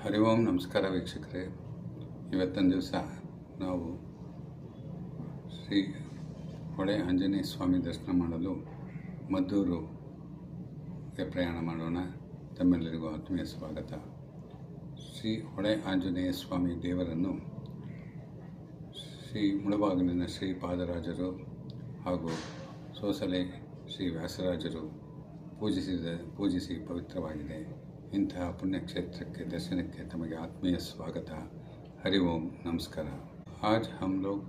ಹರಿ ಓಂ. ನಮಸ್ಕಾರ ವೀಕ್ಷಕರೇ. ಇವತ್ತಿನ ದಿವಸ ನಾವು ಶ್ರೀ ಹೊಳೆ ಆಂಜನೇಯ ಸ್ವಾಮಿ ದರ್ಶನ ಮಾಡಲು ಮದ್ದೂರಿಗೆ ಪ್ರಯಾಣ ಮಾಡೋಣ. ತಮ್ಮೆಲ್ಲರಿಗೂ ಆತ್ಮೀಯ ಸ್ವಾಗತ. ಶ್ರೀ ಹೊಳೆ ಆಂಜನೇಯ ಸ್ವಾಮಿ ದೇವರನ್ನು ಶ್ರೀ ಮುಳಬಾಗಿಲಿನ ಶ್ರೀ ಪಾದರಾಜರು ಹಾಗೂ ಸೋಸಲೆ ಶ್ರೀ ವ್ಯಾಸರಾಜರು ಪೂಜಿಸಿ ಪವಿತ್ರವಾಗಿದೆ. ಇಂತಹ पुण्यक्षेत्र दर्शन के तमगे आत्मीय स्वागत. हरि ओम. नमस्कार. आज हम लोग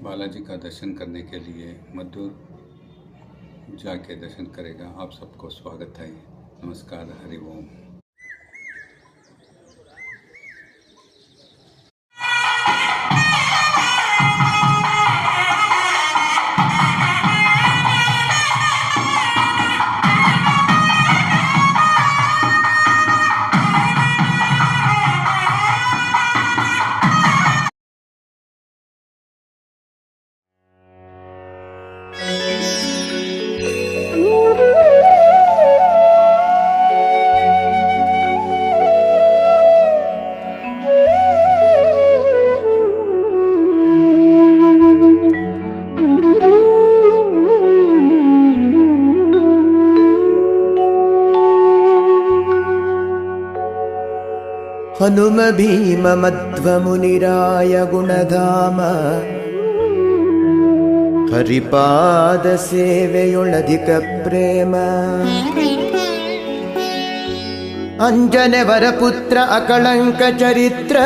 बालाजी का दर्शन करने के लिए मद्दूर जाके दर्शन करेगा. आप सबको स्वागत है. नमस्कार. हरि ओम. ಹನುಮ ಭೀಮ ಮಧ್ವ ಮುನಿರಾಯ ಗುಣಧಾಮ ಹರಿಪಾದ ಸೇವೆಯೊಳಧಿಕ ಪ್ರೇಮ ಅಂಜನೆ ವರಪುತ್ರ ಅಕಳಂಕ ಚರಿತ್ರ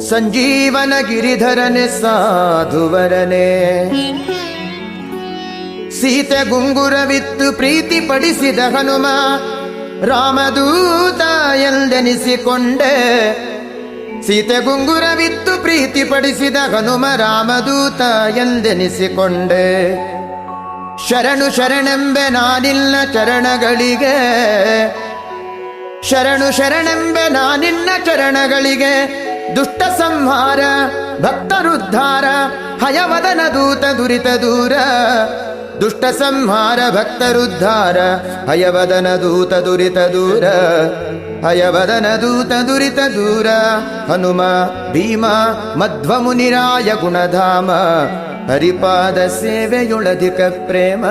ಸಂಜೀವನ ಗಿರಿಧರನೆ ಸಾಧುವರನೆ ಸೀತೆ ಗುಂಗುರವಿತ್ತು ಪ್ರೀತಿ ಪಡಿಸಿದ ಹನುಮ ರಾಮದೂತ ಎಂದೆನಿಸಿಕೊಂಡೆ. ಸೀತೆ ಗುಂಗುರವಿತ್ತು ಪ್ರೀತಿಪಡಿಸಿದ ಹನುಮ ರಾಮದೂತ ಎಂದೆನಿಸಿಕೊಂಡೆ. ಶರಣು ಶರಣೆಂಬೆ ನಾನಿಲ್ಲ ಚರಣಗಳಿಗೆ, ಶರಣು ಶರಣೆಂಬೆ ನಾನಿನ್ನ ಚರಣಗಳಿಗೆ. ದುಷ್ಟ ಸಂಹಾರ ಭಕ್ತರುದ್ಧಾರ ಹಯವದನ ದೂತ ದುರಿತ ದೂರ. ದುಷ್ಟ ಸಂಹಾರ ಭಕ್ತರುದ್ಧಾರ ಹಯವದನ ದೂತ ದುರಿತ ದೂರ. ಹಯವದನ ದೂತ ದುರಿತ ದೂರ. ಹನುಮ ಭೀಮ ಮಧ್ವ ಮುನಿರಾಯ ಗುಣಧಾಮ ಹರಿಪಾದ ಸೇವೆಯೊಳಧಿಕ ಪ್ರೇಮ.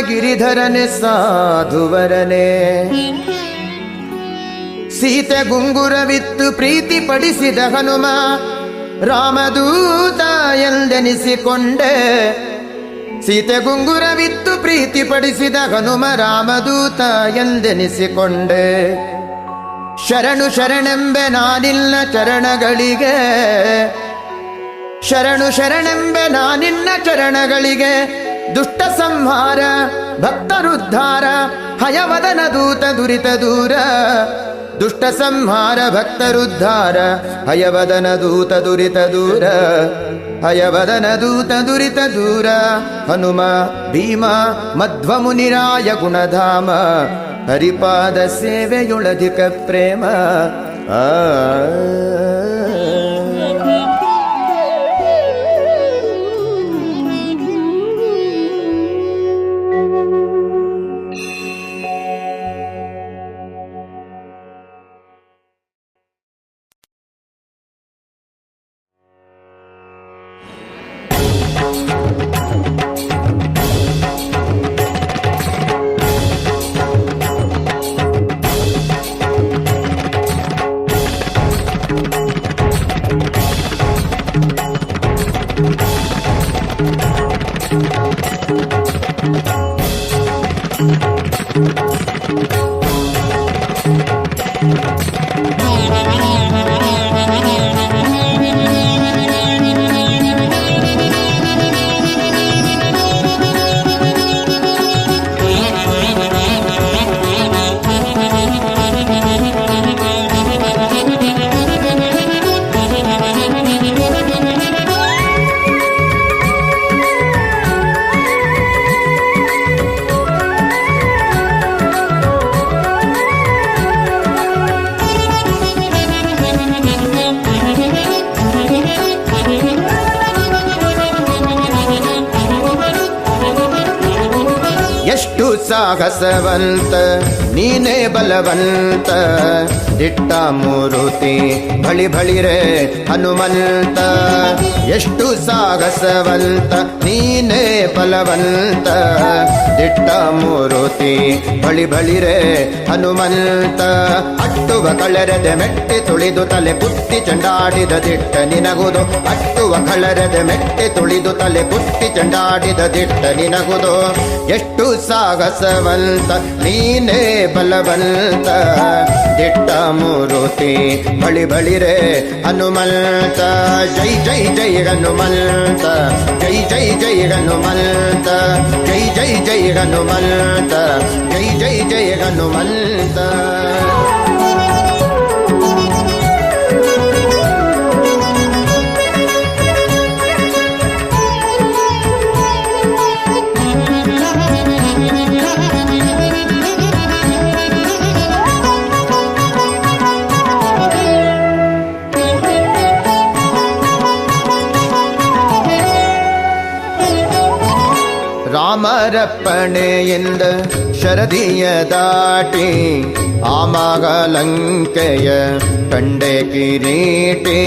ಗಿರಿಧರನೆ ಸಾಧುವರನೆ ಸೀತೆ ಗುಂಗುರವಿತ್ತು ಪ್ರೀತಿ ಪಡಿಸಿದ ಹನುಮ ರಾಮದೂತ ಎಂದೆನಿಸಿಕೊಂಡೆ. ಸೀತೆ ಗುಂಗುರವಿತ್ತು ಪ್ರೀತಿ ಪಡಿಸಿದ ಹನುಮ ರಾಮದೂತ ಎಂದೆನಿಸಿಕೊಂಡೆ. ಶರಣು ಶರಣೆಂಬೆ ನಾನಿಲ್ಲ ಚರಣಗಳಿಗೆ, ಶರಣು ಶರಣೆಂಬೆ ನಾನಿನ್ನ ಚರಣಗಳಿಗೆ. ದುಷ್ಟ ಸಂಹಾರ ಭಕ್ತರುದ್ಧಾರ ಹಯವದನ ದೂತ ದುರಿತ ದೂರ. ದುಷ್ಟ ಸಂಹಾರ ಭಕ್ತರುದ್ಧಾರ ಹಯವದನ ದೂತ ದುರಿತ ದೂರ. ಹಯವದನ ದೂತ ದುರಿತ ದೂರ. ಹನುಮ ಭೀಮ ಮಧ್ವ ಮುನಿರಾಯ ಗುಣಧಾಮ ಹರಿಪಾದ ಸೇವೆಯೊಳಧಿಕ ಪ್ರೇಮ. ಸಾಹಸವಂತ ನೀನೇ ಬಲವಂತ ದಿಟ್ಟ ಮೂರುತಿ ಬಳಿ ಬಳಿರೆ ಹನುಮಂತ ಎಷ್ಟು ಸಾಹಸವಂತ ನೀನೇ ಬಲವಂತ ದಿಟ್ಟ ಮೂರುತಿ ಬಳಿ ಬಳಿರೆ ಹನುಮಂತ ಅಟ್ಟುವ ಕಳರದ ಮೆಟ್ಟಿ ತುಳಿದು ತಲೆ ಕುಟ್ಟಿ ಚಂಡಾಡಿದ ದಿಟ್ಟ ನಿನಗುದು ಅಟ್ಟುವ ಕಳರದ ಮೆಟ್ಟಿ ತುಳಿದು ತಲೆ ಕುಟ್ಟಿ ಚಂಡಾಡಿದ ದಿಟ್ಟ ನಿನಗುದು ಎಷ್ಟು ಸಾಹಸವಂತ ನೀನೇ ಬಲವಂತ ದಿಟ್ಟ ಮೂರುತಿ ಬಳಿ ಬಳಿರೆ ಹನುಮಂತ ಜೈ ಜೈ ಜೈ ಹನುಮಂತ ಜೈ ಜೈ ಜೈ ಹನುಮಂತ ಜೈ ಜೈ ಜೈ ಹನುಮಂತ ಜೈ ಜೈ ಜೈ ಹನುಮಂತ ರಾಮರಪ್ಪಣೆಯಿಂದ ಶರದಿಯ ದಾಟಿ ಆಮಗಲಂಕೆಯ ಕಂಡೆ ಕಿರೀಟಿ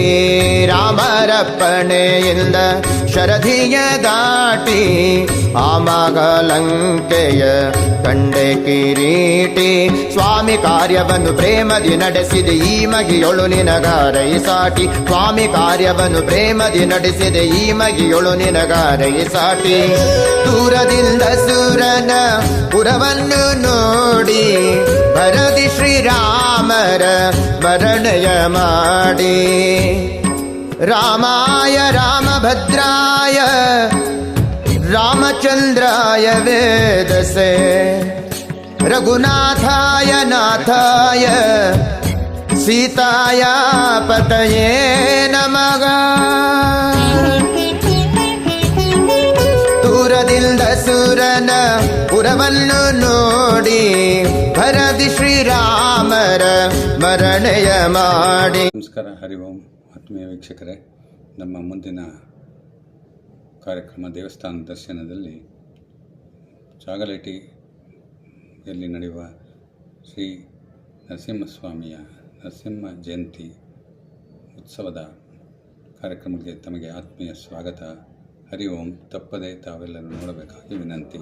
ರಾಮರಪ್ಪಣೆಯಿಂದ ಶರದಿಯ ದಾಟಿ ಆಮಗಲಂಕೆಯ ಕಂಡೆ ಕಿರೀಟಿ ಸ್ವಾಮಿ ಕಾರ್ಯವನ್ನು ಪ್ರೇಮದಿ ನಡೆಸಿದೆ ಈ ಮಗಿಯೊಳು ನಿನಗಾರೈ ಸಾಟಿ ಸ್ವಾಮಿ ಕಾರ್ಯವನ್ನು ಪ್ರೇಮದಿ ನಡೆಸಿದೆ ಈ ಮಗಿಯೊಳು ನಿನಗಾರೈ ಸಾಟಿ ದೂರದಿಂದ ಸುರನ ಪುರವನ್ನು ನೋಡಿ ಭರದಿ ಶ್ರೀರಾಮರ ವರ್ಣಯ ಮಾಡಿ ರಾಮಾಯ ರಾಮಭದ್ರಾಯ ರಾಮಚಂದ್ರಾಯ ವೇದಸೆ ರಘುನಾಥಾಯ ನಾಥಾಯ ಸೀತಾಯ ಪತಯೇ ನಮಃ ದೂರದಿಂದ ಸುರನ ಪುರವನ್ನು ನೋಡಿ ಭರದಿ ಶ್ರೀರಾಮರ ಮರಣೆಯ ಮಾಡಿ. ನಮಸ್ಕಾರ, ಹರಿ ಓಂ. ಆತ್ಮೀಯ ವೀಕ್ಷಕರೇ, ನಮ್ಮ ಮುಂದಿನ ಕಾರ್ಯಕ್ರಮ ದೇವಸ್ಥಾನ ದರ್ಶನದಲ್ಲಿ ಚಾಗಲೇಟಿಯಲ್ಲಿ ನಡೆಯುವ ಶ್ರೀ ನರಸಿಂಹಸ್ವಾಮಿಯ ನರಸಿಂಹ ಜಯಂತಿ ಉತ್ಸವದ ಕಾರ್ಯಕ್ರಮಕ್ಕೆ ತಮಗೆ ಆತ್ಮೀಯ ಸ್ವಾಗತ. ಹರಿ ಓಂ. ತಪ್ಪದೆ ತಾವೆಲ್ಲರೂ ನೋಡಬೇಕಾಗಿ ವಿನಂತಿ.